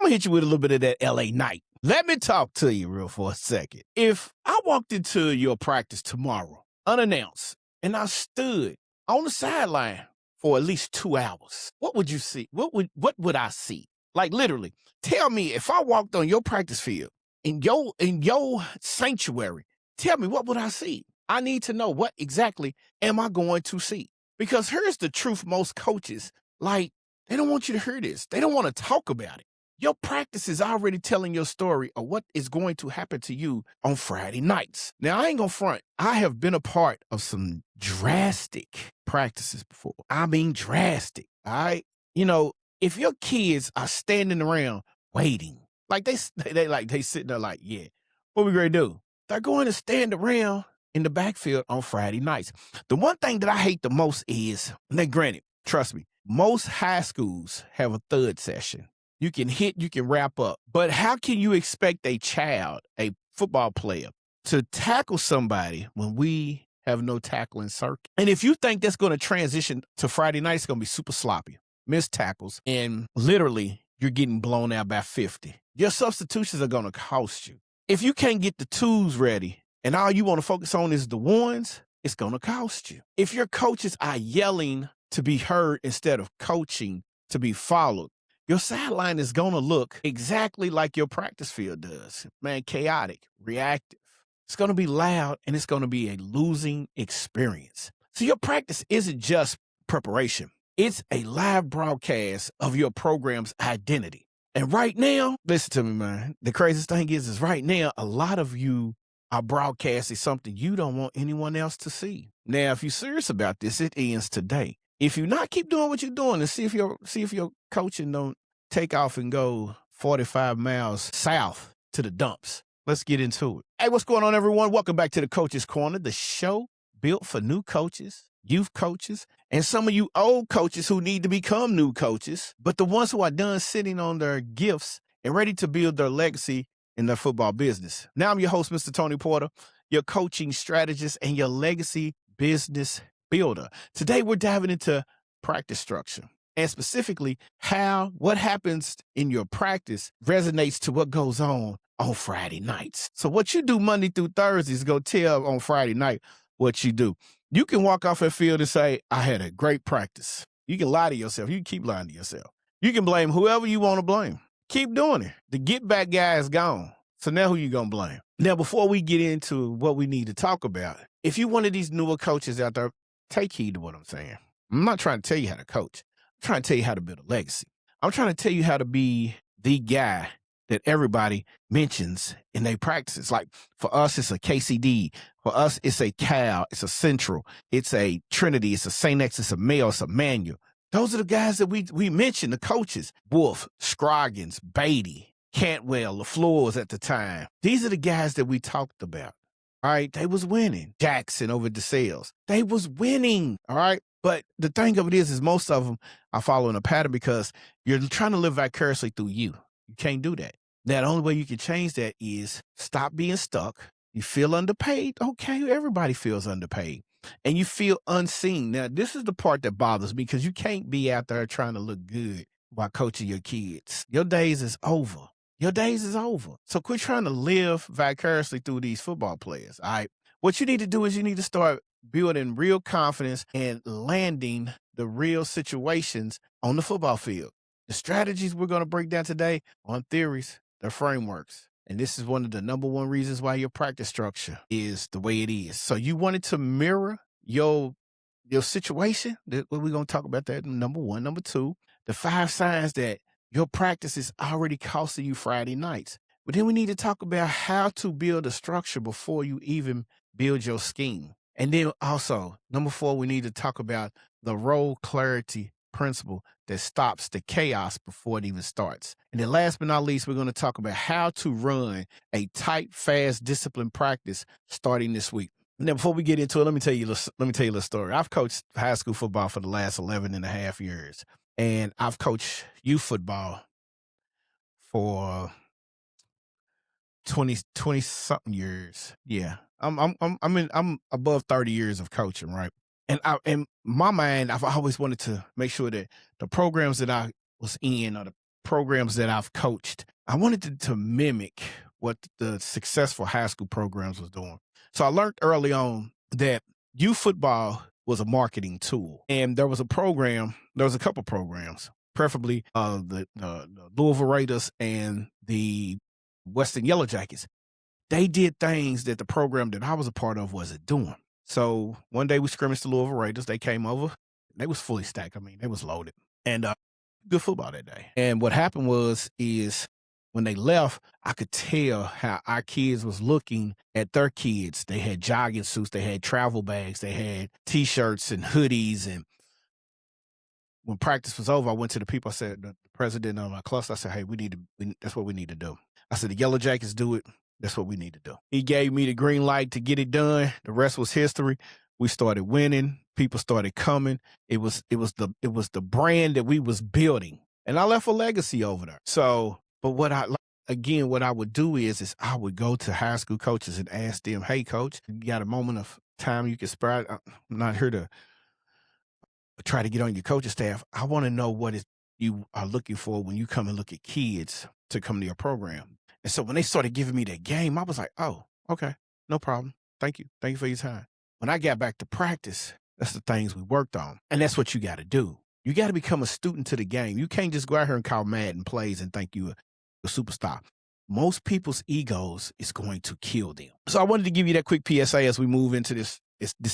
I'm gonna hit you with a little bit of that LA night. Let me talk to you real for a second. If I walked into your practice tomorrow, unannounced, and I stood on the sideline for at least 2 hours, what would you see? What would I see? Like literally, tell me if I walked on your practice field in your sanctuary, tell me what would I see? I need to know what exactly am I going to see? Because here's the truth, most coaches, like, they don't want you to hear this. They don't want to talk about it. Your practice is already telling your story of what is going to happen to you on Friday nights. Now, I ain't gonna front. I have been a part of some drastic practices before. I mean, drastic. All right. You know, if your kids are standing around waiting, like they sitting there like, yeah, what we gonna do? They're going to stand around in the backfield on Friday nights. The one thing that I hate the most is, now granted, trust me, most high schools have a third session. You can hit, you can wrap up. But how can you expect a child, a football player, to tackle somebody when we have no tackling circuit? And if you think that's going to transition to Friday night, it's going to be super sloppy. Missed tackles, and literally you're getting blown out by 50. Your substitutions are going to cost you. If you can't get the twos ready and all you want to focus on is the ones, it's going to cost you. If your coaches are yelling to be heard instead of coaching to be followed, your sideline is going to look exactly like your practice field does. Man, chaotic, reactive. It's going to be loud, and it's going to be a losing experience. So your practice isn't just preparation. It's a live broadcast of your program's identity. And right now, listen to me, man. The craziest thing is right now, a lot of you are broadcasting something you don't want anyone else to see. Now, if you're serious about this, it ends today. If you not, keep doing what you're doing and see if your coaching don't take off and go 45 miles south to the dumps. Let's get into it. Hey, what's going on, everyone? Welcome back to the Coach's Corner, the show built for new coaches, youth coaches, and some of you old coaches who need to become new coaches, but the ones who are done sitting on their gifts and ready to build their legacy in their football business. Now I'm your host, Mr. Tony Porter, your coaching strategist and your legacy business builder. Today, we're diving into practice structure, and specifically what happens in your practice resonates to what goes on Friday nights. So what you do Monday through Thursday is go tell on Friday night what you do. You can walk off that field and say, I had a great practice. You can lie to yourself. You can keep lying to yourself. You can blame whoever you want to blame. Keep doing it. The get back guy is gone. So now who you going to blame? Now, before we get into what we need to talk about, if you're one of these newer coaches out there, take heed to what I'm saying. I'm not trying to tell you how to coach. I'm trying to tell you how to build a legacy. I'm trying to tell you how to be the guy that everybody mentions in their practices. Like for us, it's a KCD. For us, it's a Cal. It's a Central. It's a Trinity. It's a St. X. It's a Mayo. It's a Manual. Those are the guys that we mentioned, the coaches. Wolf, Scroggins, Beatty, Cantwell, LaFleur's at the time. These are the guys that we talked about. All right, they was winning. Jackson over DeSales. They was winning, all right? But the thing of it is most of them are following a pattern because you're trying to live vicariously through you. You can't do that. Now, the only way you can change that is stop being stuck. You feel underpaid? Okay, everybody feels underpaid. And you feel unseen. Now, this is the part that bothers me because you can't be out there trying to look good while coaching your kids. Your days is over. Your days is over. So quit trying to live vicariously through these football players, all right? What you need to do is you need to start building real confidence and landing the real situations on the football field. The strategies we're going to break down today on theories, they're frameworks. And this is one of the number one reasons why your practice structure is the way it is. So you wanted to mirror your situation. We're going to talk about that. Number one. Number two, the 5 signs that your practice is already costing you Friday nights. But then we need to talk about how to build a structure before you even build your scheme. And then also, number 4, we need to talk about the role clarity principle that stops the chaos before it even starts. And then last but not least, we're going to talk about how to run a tight, fast, disciplined practice starting this week. Now, before we get into it, let me tell you a little story. I've coached high school football for the last 11 and a half years. And I've coached youth football for 20 something years. Yeah. I'm above 30 years of coaching, right? And in my mind, I've always wanted to make sure that the programs that I was in or the programs that I've coached, I wanted to mimic what the successful high school programs was doing. So I learned early on that youth football was a marketing tool. And there was a couple programs, preferably the Louisville Raiders and the Western Yellow Jackets. They did things that the program that I was a part of wasn't doing. So one day we scrimmaged the Louisville Raiders. They came over. They was fully stacked. I mean, they was loaded. And good football that day. And what happened is when they left, I could tell how our kids was looking at their kids. They had jogging suits. They had travel bags. They had T-shirts and hoodies. And when practice was over, I went to the people. I said, the president of my cluster, I said, hey, that's what we need to do. I said, the Yellow Jackets do it. That's what we need to do. He gave me the green light to get it done. The rest was history. We started winning. People started coming. It was the brand that we was building. And I left a legacy over there. So, but what I would do is I would go to high school coaches and ask them, hey, coach, you got a moment of time you can spare? I'm not here to try to get on your coaching staff. I want to know what you are looking for when you come and look at kids to come to your program. And so when they started giving me that game, I was like, oh, okay, no problem. Thank you. Thank you for your time. When I got back to practice, that's the things we worked on. And that's what you got to do. You got to become a student to the game. You can't just go out here and call Madden plays and think you're a superstar. Most people's egos is going to kill them. So I wanted to give you that quick PSA as we move into this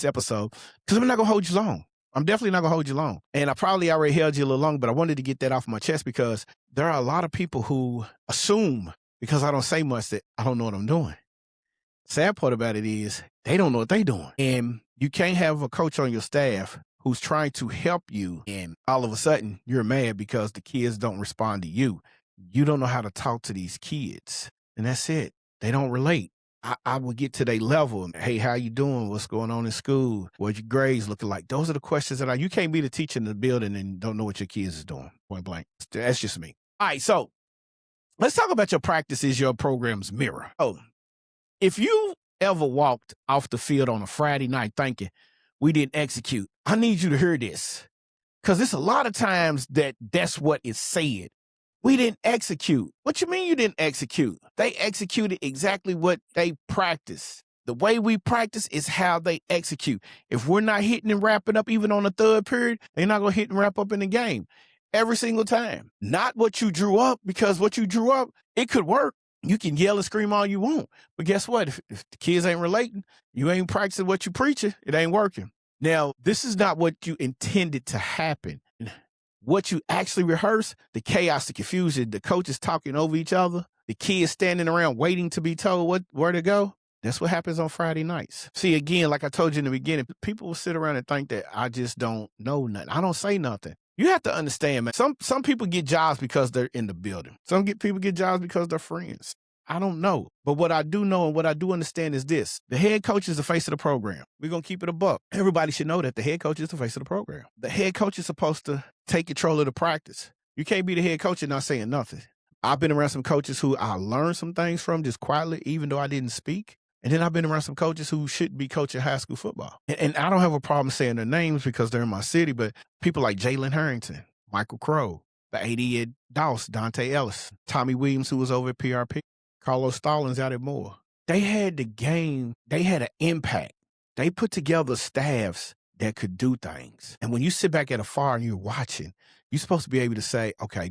episode, because I'm not going to hold you long. I'm definitely not going to hold you long. And I probably already held you a little long, but I wanted to get that off my chest because there are a lot of people who assume because I don't say much that I don't know what I'm doing. Sad part about it is they don't know what they're doing. And you can't have a coach on your staff who's trying to help you, and all of a sudden you're mad because the kids don't respond to you. You don't know how to talk to these kids. And that's it. They don't relate. I would get to their level. Hey, how you doing? What's going on in school? What your grades looking like? Those are the questions that you can't be the teacher in the building and don't know what your kids is doing. Point blank. That's just me. All right, so let's talk about your practices, your program's mirror. Oh, if you ever walked off the field on a Friday night thinking we didn't execute, I need you to hear this, because it's a lot of times that's what is said. We didn't execute. What you mean you didn't execute? They executed exactly what they practiced. The way we practice is how they execute. If we're not hitting and wrapping up even on the third period, they're not going to hit and wrap up in the game every single time. Not what you drew up, because what you drew up, it could work. You can yell and scream all you want. But guess what? If the kids ain't relating, you ain't practicing what you preaching, it ain't working. Now, this is not what you intended to happen. What you actually rehearse, the chaos, the confusion, the coaches talking over each other, the kids standing around waiting to be told where to go. That's what happens on Friday nights. See, again, like I told you in the beginning, people will sit around and think that I just don't know nothing. I don't say nothing. You have to understand, man, some people get jobs because they're in the building. People get jobs because they're friends. I don't know. But what I do know and what I do understand is this. The head coach is the face of the program. We're going to keep it a buck. Everybody should know that the head coach is the face of the program. The head coach is supposed to take control of the practice. You can't be the head coach and not saying nothing. I've been around some coaches who I learned some things from just quietly, even though I didn't speak. And then I've been around some coaches who shouldn't be coaching high school football. And I don't have a problem saying their names because they're in my city, but people like Jalen Harrington, Michael Crow, the AD at Doss, Dante Ellis, Tommy Williams, who was over at PRP, Carlos Stallings out at Moore. They had the game. They had an impact. They put together staffs that could do things. And when you sit back at afar and you're watching, you're supposed to be able to say, okay,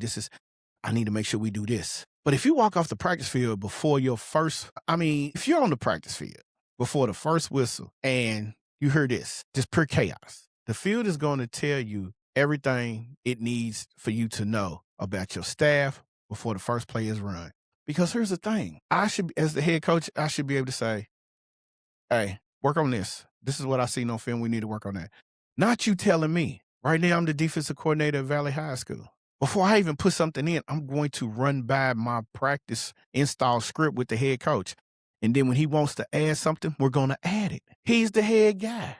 I need to make sure we do this. But if you walk off the practice field before if you're on the practice field before the first whistle and you hear this, just pure chaos, the field is going to tell you everything it needs for you to know about your staff before the first play is run. Because here's the thing. As the head coach, I should be able to say, hey, work on this. This is what I seen on film. We need to work on that. Not you telling me. Right now, I'm the defensive coordinator at Valley High School. Before I even put something in, I'm going to run by my practice install script with the head coach. And then when he wants to add something, we're going to add it. He's the head guy.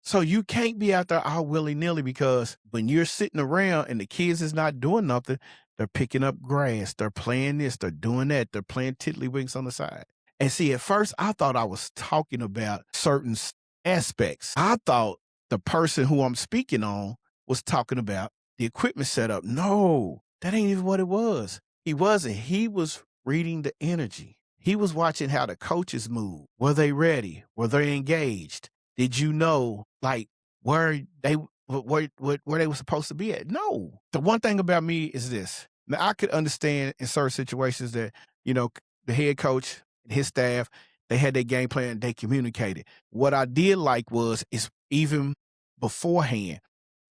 So you can't be out there all willy-nilly, because when you're sitting around and the kids is not doing nothing, they're picking up grass, they're playing this, they're doing that, they're playing tiddlywinks on the side. And see, at first, I thought I was talking about certain aspects. I thought the person who I'm speaking on was talking about the equipment setup. No, That ain't even what it was. He wasn't. He was reading the energy. He was watching how the coaches move. Were they ready? Were they engaged? Did you know, like, where they where they were supposed to be at? No. The one thing about me is this. Now, I could understand in certain situations that, the head coach and his staff, they had their game plan, they communicated. What I did like is even beforehand,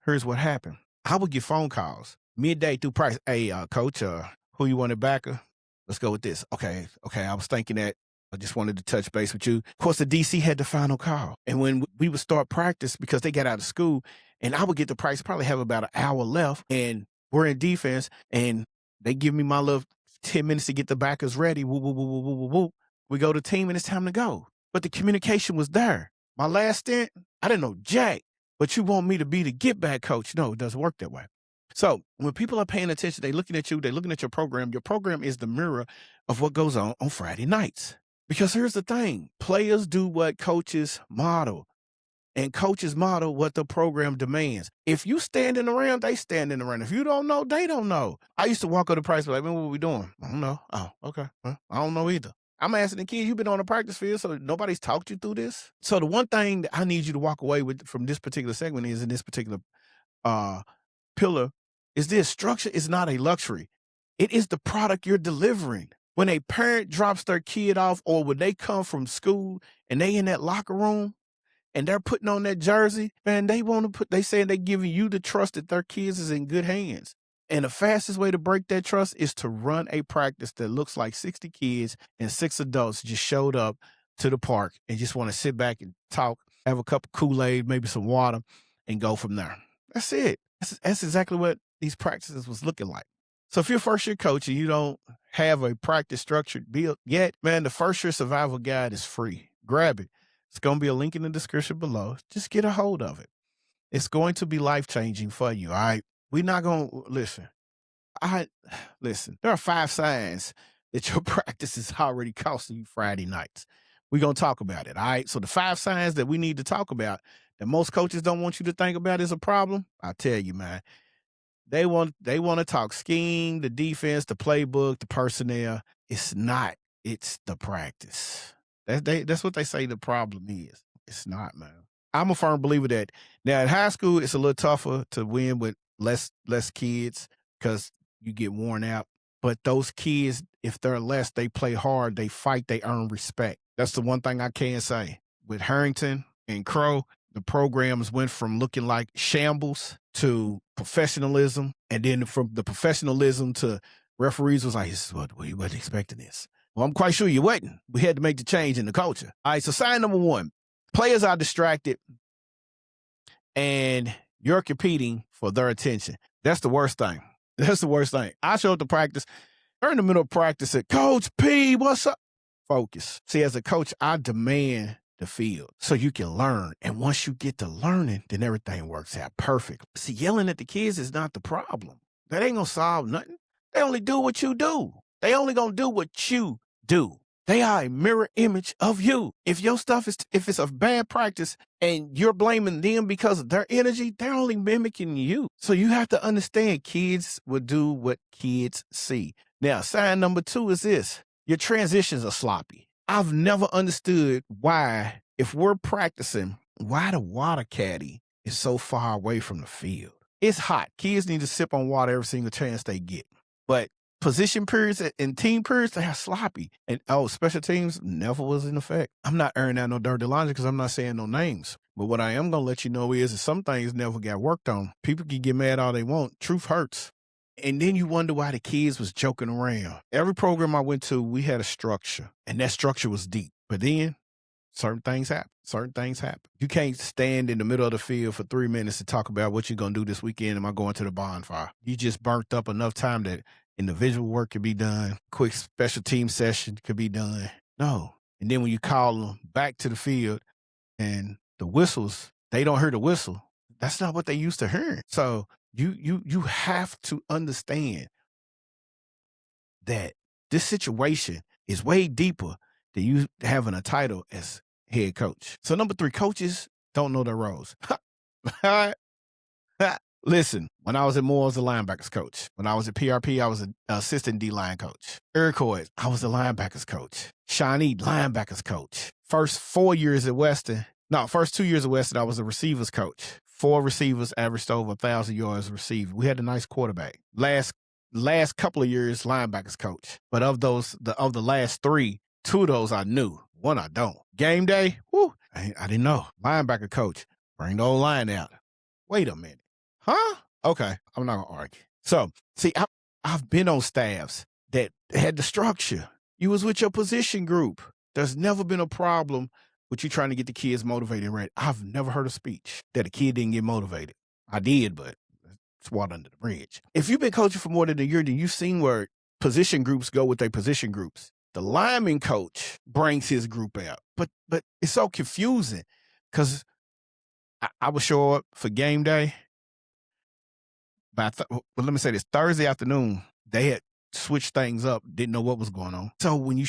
here's what happened. I would get phone calls midday through practice. Hey, coach, who you want to backer? Let's go with this. Okay. I was thinking that. I just wanted to touch base with you. Of course, the DC had the final call. And when we would start practice, because they got out of school, and I would get the practice, probably have about an hour left, and we're in defense, and they give me my little 10 minutes to get the backers ready. Woo, woo, woo, woo, woo, woo, woo. We go to team, and it's time to go. But the communication was there. My last stint, I didn't know jack. But you want me to be the get-back coach. No, it doesn't work that way. So when people are paying attention, they're looking at you, they're looking at your program. Your program is the mirror of what goes on Friday nights. Because here's the thing. Players do what coaches model. And coaches model what the program demands. If you standing around, they standing around. If you don't know, they don't know. I used to walk up the price like, man, what are we doing? I don't know. Oh, okay. Well, I don't know either. I'm asking the kids, you've been on the practice field, so nobody's talked you through this. So the one thing that I need you to walk away with from this particular segment is in this particular pillar is this: structure is not a luxury. It is the product you're delivering. When a parent drops their kid off, or when they come from school and they in that locker room and they're putting on that jersey, man, they saying they giving you the trust that their kids is in good hands. And the fastest way to break that trust is to run a practice that looks like 60 kids and 6 adults just showed up to the park and just want to sit back and talk, have a cup of Kool-Aid, maybe some water, and go from there. That's it. That's exactly what these practices was looking like. So if you're a first-year coach and you don't have a practice structured built yet, man, the first-year survival guide is free. Grab it. It's going to be a link in the description below. Just get a hold of it. It's going to be life-changing for you, all right? We're not going to, listen, there are 5 signs that your practice is already costing you Friday nights. We're going to talk about it, all right? So the 5 signs that we need to talk about that most coaches don't want you to think about is a problem, I'll tell you, man. They want to talk scheme, the defense, the playbook, the personnel. It's not. It's the practice. That's what they say the problem is. It's not, man. I'm a firm believer that now in high school, it's a little tougher to win with less kids because you get worn out. But those kids, if they're less, they play hard, they fight, they earn respect. That's the one thing I can say. With Harrington and Crow, the programs went from looking like shambles to professionalism. And then from the professionalism to referees was like, this is what we wasn't expecting this. Well, I'm quite sure you wasn't. We had to make the change in the culture. All right, so sign number 1. Players are distracted and you're competing for their attention. That's the worst thing. That's the worst thing. I showed up to practice. They're in the middle of practice said, Coach P, what's up? Focus. See, as a coach, I demand the field so you can learn. And once you get to learning, then everything works out perfect. See, yelling at the kids is not the problem. That ain't gonna solve nothing. They only do what you do. They only gonna do what you do. They are a mirror image of you. If your stuff if it's a bad practice and you're blaming them because of their energy, they're only mimicking you. So you have to understand kids will do what kids see. Now, sign number 2 is this. Your transitions are sloppy. I've never understood why, if we're practicing, why the water caddy is so far away from the field. It's hot. Kids need to sip on water every single chance they get. But position periods and team periods, they are sloppy. And special teams never was in effect. I'm not airing out no dirty laundry because I'm not saying no names. But what I am going to let you know is that some things never got worked on. People can get mad all they want. Truth hurts. And then you wonder why the kids was joking around. Every program I went to, we had a structure. And that structure was deep. But then certain things happen. Certain things happen. You can't stand in the middle of the field for 3 minutes to talk about what you're going to do this weekend. Am I going to the bonfire? You just burnt up enough time that individual work could be done. Quick special team session could be done. No. And then when you call them back to the field and the whistles, they don't hear the whistle. That's not what they used to hear. So you have to understand that this situation is way deeper than you having a title as head coach. So number 3, coaches don't know their roles. Listen, when I was at Moore, I was a linebackers coach. When I was at PRP, I was an assistant D-line coach. Iroquois, I was a linebackers coach. Shawnee, linebackers coach. First 2 years at Western, I was a receivers coach. 4 receivers averaged over 1,000 yards received. We had a nice quarterback. Last couple of years, linebackers coach. But of the last 3, 2 of those I knew. 1 I don't. Game day, I didn't know. Linebacker coach, bring the old line out. Wait a minute. Huh? Okay, I'm not gonna argue. So, see, I've been on staffs that had the structure. You was with your position group. There's never been a problem with you trying to get the kids motivated and ready. I've never heard a speech that a kid didn't get motivated. I did, but it's water under the bridge. If you've been coaching for more than a year, then you've seen where position groups go with their position groups. The lineman coach brings his group out, but it's so confusing because I would show up for game day. Let me say this: Thursday afternoon, they had switched things up, didn't know what was going on. So when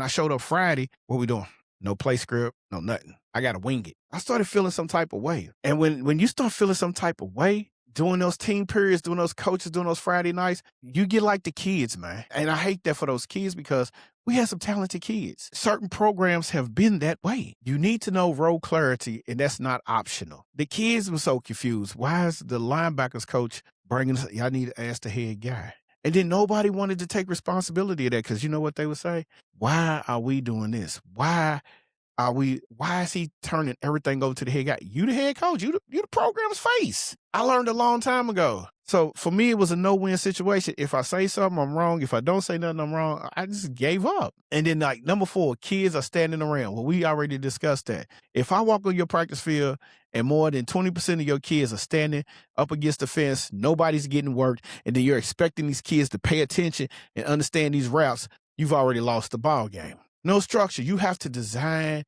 I showed up Friday, what we doing? No play script, no nothing. I got to wing it. I started feeling some type of way. And when you start feeling some type of way, doing those team periods, doing those coaches, doing those Friday nights, you get like the kids, man. And I hate that for those kids because we have some talented kids. Certain programs have been that way. You need to know role clarity, and that's not optional. The kids were so confused. Why is the linebackers coach bringing us? I need to ask the head guy. And then nobody wanted to take responsibility of that because you know what they would say? Why are we doing this? Why is he turning everything over to the head guy? You the head coach. You the program's face. I learned a long time ago. So for me, it was a no-win situation. If I say something, I'm wrong. If I don't say nothing, I'm wrong. I just gave up. And then like number 4, kids are standing around. Well, we already discussed that. If I walk on your practice field and more than 20% of your kids are standing up against the fence, nobody's getting worked, and then you're expecting these kids to pay attention and understand these routes, you've already lost the ball game. No structure. You have to design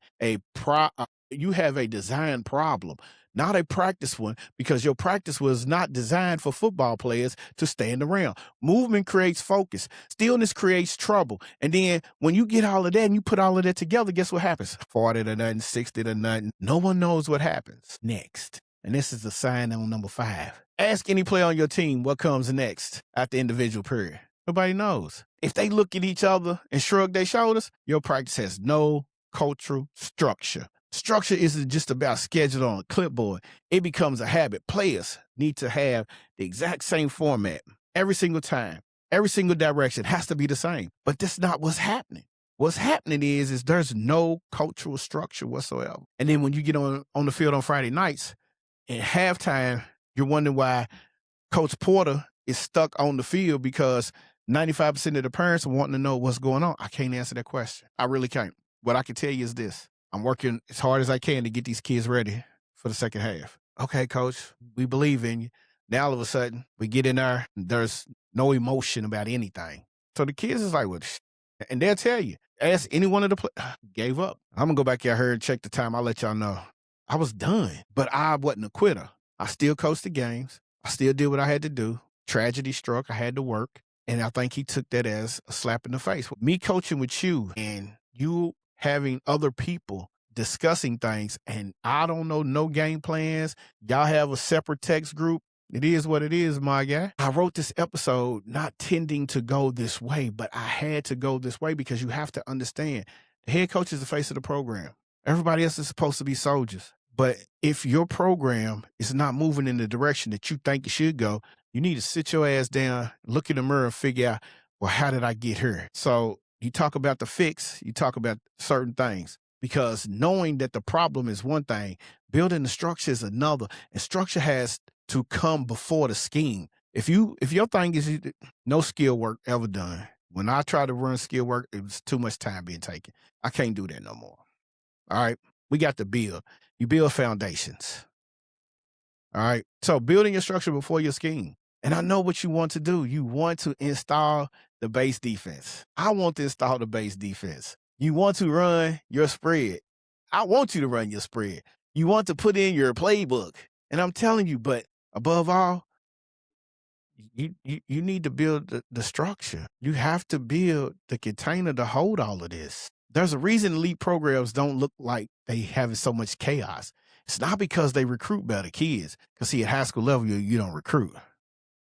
you have a design problem, not a practice one, because your practice was not designed for football players to stand around. Movement creates focus. Stillness creates trouble. And then when you get all of that and you put all of that together, guess what happens? 40 to nothing, 60 to nothing. No one knows what happens next. And this is the sign on number 5. Ask any player on your team what comes next after individual period. Nobody knows. If they look at each other and shrug their shoulders, your practice has no cultural structure. Structure isn't just about schedule on a clipboard. It becomes a habit. Players need to have the exact same format every single time. Every single direction has to be the same. But that's not what's happening. What's happening is there's no cultural structure whatsoever. And then when you get on the field on Friday nights, at halftime, you're wondering why Coach Porter is stuck on the field because 95% of the parents are wanting to know what's going on. I can't answer that question. I really can't. What I can tell you is this. I'm working as hard as I can to get these kids ready for the second half. Okay, coach, we believe in you. Now all of a sudden, we get in there, there's no emotion about anything. So the kids is like, and they'll tell you. Ask any one of the players. Gave up. I'm going to go back out here and check the time. I'll let y'all know. I was done, but I wasn't a quitter. I still coached the games. I still did what I had to do. Tragedy struck. I had to work. And I think he took that as a slap in the face. Me coaching with you and you having other people discussing things and I don't know no game plans. Y'all have a separate text group. It is what it is, my guy. I wrote this episode not tending to go this way, but I had to go this way because you have to understand the head coach is the face of the program. Everybody else is supposed to be soldiers. But if your program is not moving in the direction that you think it should go, you need to sit your ass down, look in the mirror and figure out, well, how did I get here? So you talk about the fix, you talk about certain things because knowing that the problem is one thing, building the structure is another, and structure has to come before the scheme. If your thing is no skill work ever done, when I try to run skill work, it was too much time being taken. I can't do that no more. All right. We got to build. You build foundations. All right. So building your structure before your scheme. And I know what you want to do. You want to install the base defense. I want to install the base defense. You want to run your spread. I want you to run your spread. You want to put in your playbook. And I'm telling you, but above all, you need to build the structure. You have to build the container to hold all of this. There's a reason elite programs don't look like they have so much chaos. It's not because they recruit better kids. Because see, at high school level, you don't recruit.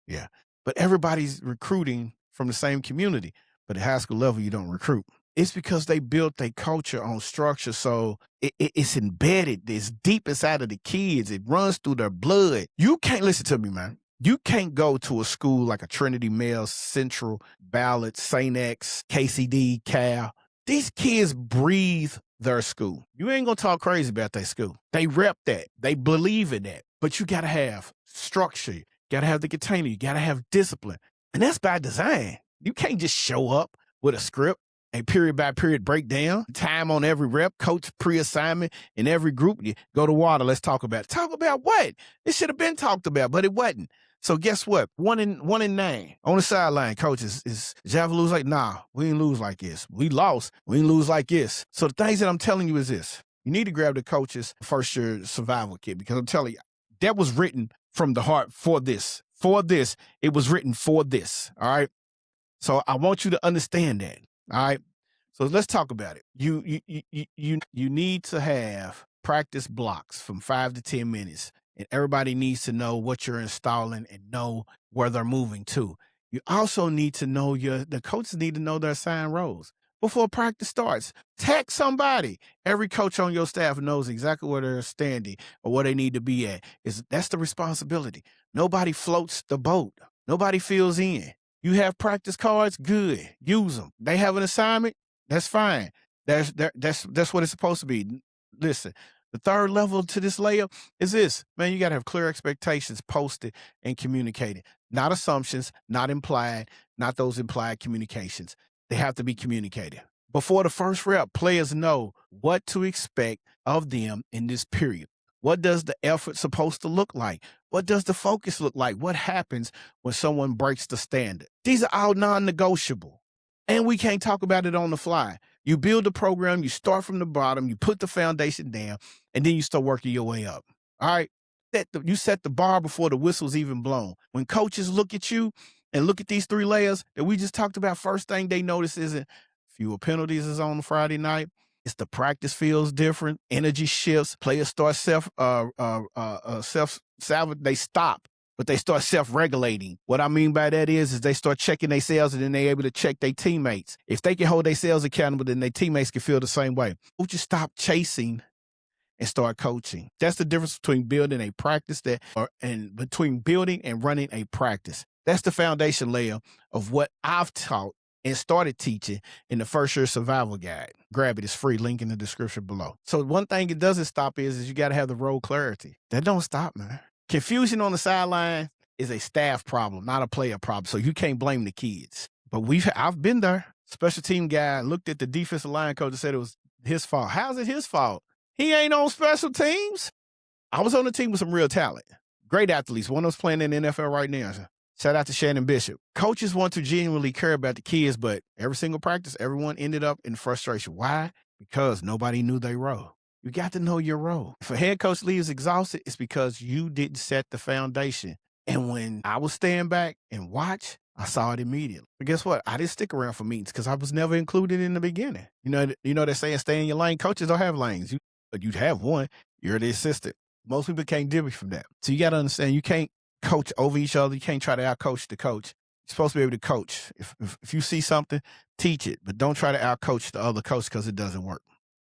Yeah. But everybody's recruiting from the same community. But at high school level, you don't recruit. It's because they built their culture on structure. So it's embedded. It's deep inside of the kids. It runs through their blood. You can't listen to me, man. You can't go to a school like a Trinity Male, Central, Ballard, St. X, KCD, Cal. These kids breathe their school. You ain't gonna talk crazy about their school. They rep that. They believe in that. But you gotta have structure. You gotta have the container. You gotta have discipline. And that's by design. You can't just show up with a script and period by period breakdown, time on every rep, coach pre-assignment in every group. You go to water, let's talk about it. Talk about what? It should have been talked about, but it wasn't. So guess what? 1 in 9 on the sideline, coaches is you ever lose like, nah, we didn't lose like this. We lost. We didn't lose like this. So the things that I'm telling you is this. You need to grab the coach's first year survival kit because I'm telling you, that was written from the heart for this. For this. It was written for this. All right. So I want you to understand that. All right. So let's talk about it. You need to have practice blocks from 5 to 10 minutes. And everybody needs to know what you're installing and know where they're moving to. You also need to know the coaches need to know their assigned roles. Before practice starts, text somebody. Every coach on your staff knows exactly where they're standing or where they need to be at. That's the responsibility. Nobody floats the boat. Nobody fills in. You have practice cards, good. Use them. They have an assignment, that's fine. That's what it's supposed to be. Listen, the third level to this layup is this. Man, you got to have clear expectations posted and communicated. Not assumptions, not implied, not those implied communications. They have to be communicated. Before the first rep, players know what to expect of them in this period. What does the effort supposed to look like? What does the focus look like? What happens when someone breaks the standard? These are all non-negotiable. And we can't talk about it on the fly. You build a program, you start from the bottom, you put the foundation down, and then you start working your way up. All right? You set the bar before the whistle's even blown. When coaches look at you and look at these 3 layers that we just talked about, first thing they notice isn't fewer penalties is on Friday night. It's the practice feels different. Energy shifts. Players start self-salvage. They stop, but they start self-regulating. What I mean by that is they start checking themselves and then they're able to check their teammates. If they can hold themselves accountable, then their teammates can feel the same way. Don't you stop chasing and start coaching. That's the difference between building a practice and between building and running a practice. That's the foundation layer of what I've taught and started teaching in the first year survival guide. Grab it. It's free. Link in the description below. So one thing it doesn't stop is you got to have the role clarity. That don't stop, man. Confusion on the sideline is a staff problem, not a player problem. So you can't blame the kids. But I've been there. Special team guy looked at the defensive line coach and said it was his fault. How's it his fault? He ain't on special teams. I was on the team with some real talent. Great athletes. One of them's playing in the NFL right now. Shout out to Shannon Bishop. Coaches want to genuinely care about the kids, but every single practice, everyone ended up in frustration. Why? Because nobody knew their role. You got to know your role. If a head coach leaves exhausted, it's because you didn't set the foundation. And when I was staying back and watch, I saw it immediately. But guess what? I didn't stick around for meetings because I was never included in the beginning. You know they're saying stay in your lane. Coaches don't have lanes. But you have one. You're the assistant. Most people can't divvy from that. So you got to understand you can't coach over each other. You can't try to out-coach the coach. You're supposed to be able to coach. If you see something, teach it. But don't try to out-coach the other coach because it doesn't work.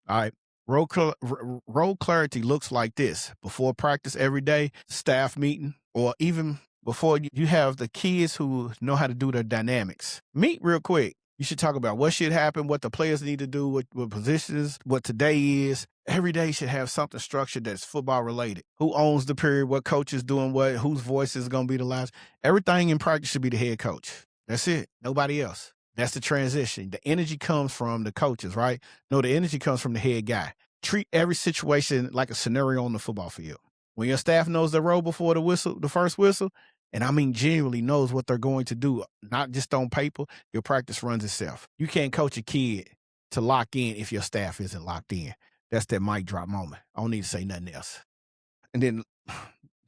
All right? Role clarity looks like this. Before practice every day, staff meeting, or even before you have the kids who know how to do their dynamics. Meet real quick. You should talk about what should happen, what the players need to do, what positions, what today is. Every day should have something structured that's football related. Who owns the period, what coach is doing what, whose voice is going to be the last. Everything in practice should be the head coach. That's it. Nobody else. That's the transition. The energy comes from the coaches, right? No, the energy comes from the head guy. Treat every situation like a scenario on the football field. When your staff knows their role before the first whistle, and I mean genuinely knows what they're going to do, not just on paper, your practice runs itself. You can't coach a kid to lock in if your staff isn't locked in. That's that mic drop moment. I don't need to say nothing else. And then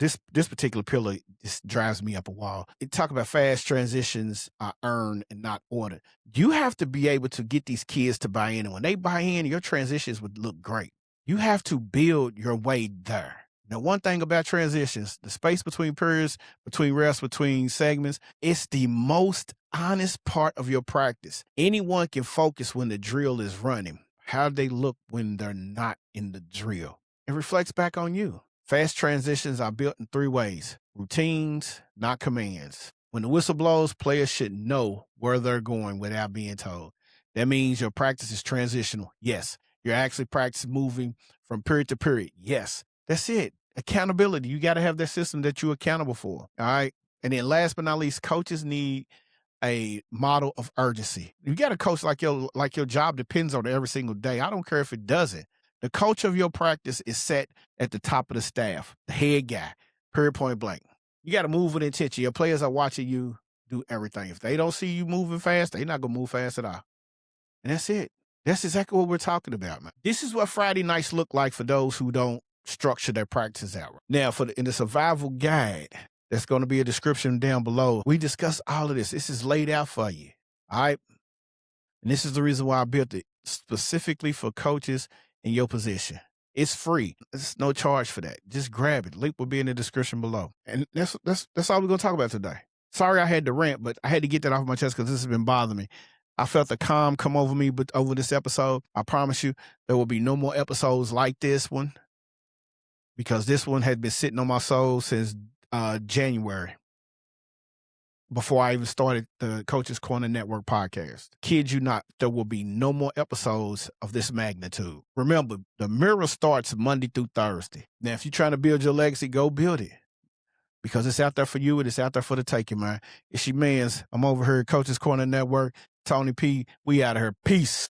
this particular pillar just drives me up a wall. It talk about fast transitions are earned and not ordered. You have to be able to get these kids to buy in. And when they buy in, your transitions would look great. You have to build your way there. Now, one thing about transitions, the space between periods, between reps, between segments, it's the most honest part of your practice. Anyone can focus when the drill is running. How do they look when they're not in the drill? It reflects back on you. Fast transitions are built in 3 ways: routines, not commands. When the whistle blows, players should know where they're going without being told. That means your practice is transitional. Yes. You're actually practicing moving from period to period. Yes. That's it. Accountability. You got to have that system that you're accountable for. All right. And then last but not least, coaches need a model of urgency. You got a coach like your job depends on it every single day. I don't care if it doesn't. The coach of your practice is set at the top of the staff, the head guy, period, point blank. You got to move with intention. Your players are watching you do everything. If they don't see you moving fast, they're not going to move fast at all. And that's it. That's exactly what we're talking about, man. This is what Friday nights look like for those who don't structure their practices out. Now, in the survival guide, that's going to be a description down below. We discuss all of this. This is laid out for you. All right. And this is the reason why I built it specifically for coaches in your position. It's free. There's no charge for that. Just grab it. Link will be in the description below. And that's all we're going to talk about today. Sorry I had to rant, but I had to get that off my chest because this has been bothering me. I felt the calm come over me over this episode. I promise you there will be no more episodes like this one because this one had been sitting on my soul since January, before I even started the Coach's Corner Network podcast. Kid you not, there will be no more episodes of this magnitude. Remember, the mirror starts Monday through Thursday. Now, if you're trying to build your legacy, go build it. Because it's out there for you and it's out there for the taking, man. It's your mans. I'm over here at Coach's Corner Network. Tony P, we out of here. Peace.